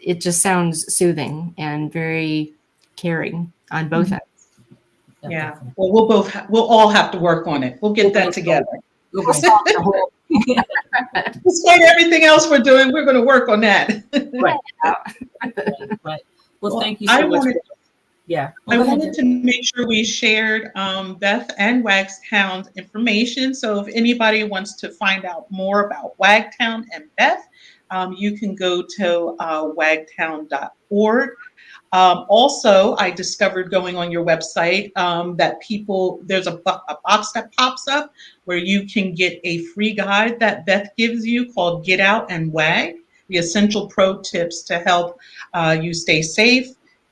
it just sounds soothing and very caring on both ends. Yeah. Well, we'll all have to work on it. We'll get that together. Despite everything else we're doing, we're going to work on that. Right. Right. Well, thank you so much. I wanted to make sure we shared Beth and Wagtown's information. So if anybody wants to find out more about Wagtown and Beth, you can go to wagtown.org. Also, I discovered going on your website that there's a box that pops up where you can get a free guide that Beth gives you called Get Out and Wag, the essential pro tips to help you stay safe,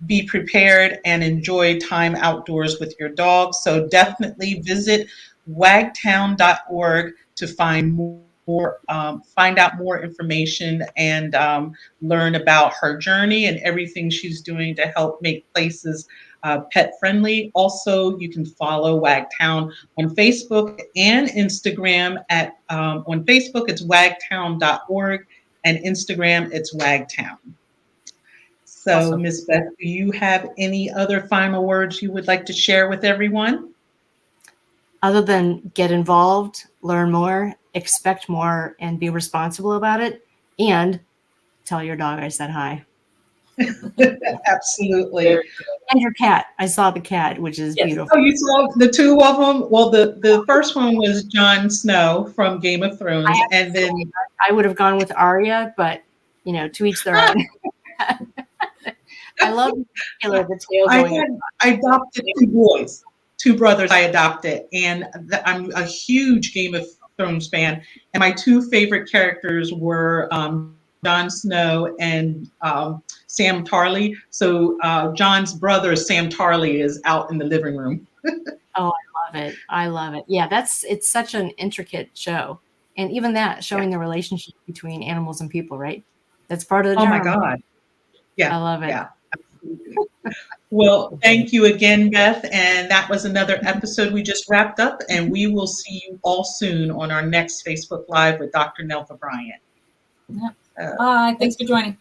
be prepared, and enjoy time outdoors with your dog. So definitely visit wagtown.org to find out more information and learn about her journey and everything she's doing to help make places pet friendly. Also, you can follow Wagtown on Facebook and Instagram on Facebook, it's wagtown.org, and Instagram, it's Wagtown. So, awesome. Ms. Beth, do you have any other final words you would like to share with everyone? Other than get involved, learn more, expect more, and be responsible about it, and tell your dog I said hi. Absolutely. And your cat. I saw the cat, which is beautiful. Oh, you saw the two of them? Well, the first one was Jon Snow from Game of Thrones. And then I would have gone with Arya, but, to each their own. I love the tail going. I adopted two brothers I adopted, and I'm a huge Game of Thrones fan. And my two favorite characters were Jon Snow and Sam Tarly. So John's brother, Sam Tarly, is out in the living room. Oh, I love it. Yeah, it's such an intricate show. And even that, showing the relationship between animals and people, right? That's part of the charm. Oh my God. Yeah. I love it. Yeah. Well, thank you again, Beth. And that was another episode we just wrapped up. And we will see you all soon on our next Facebook Live with Dr. Nelva Bryant. Bye. Thanks for joining.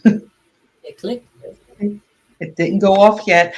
It clicked. It didn't go off yet.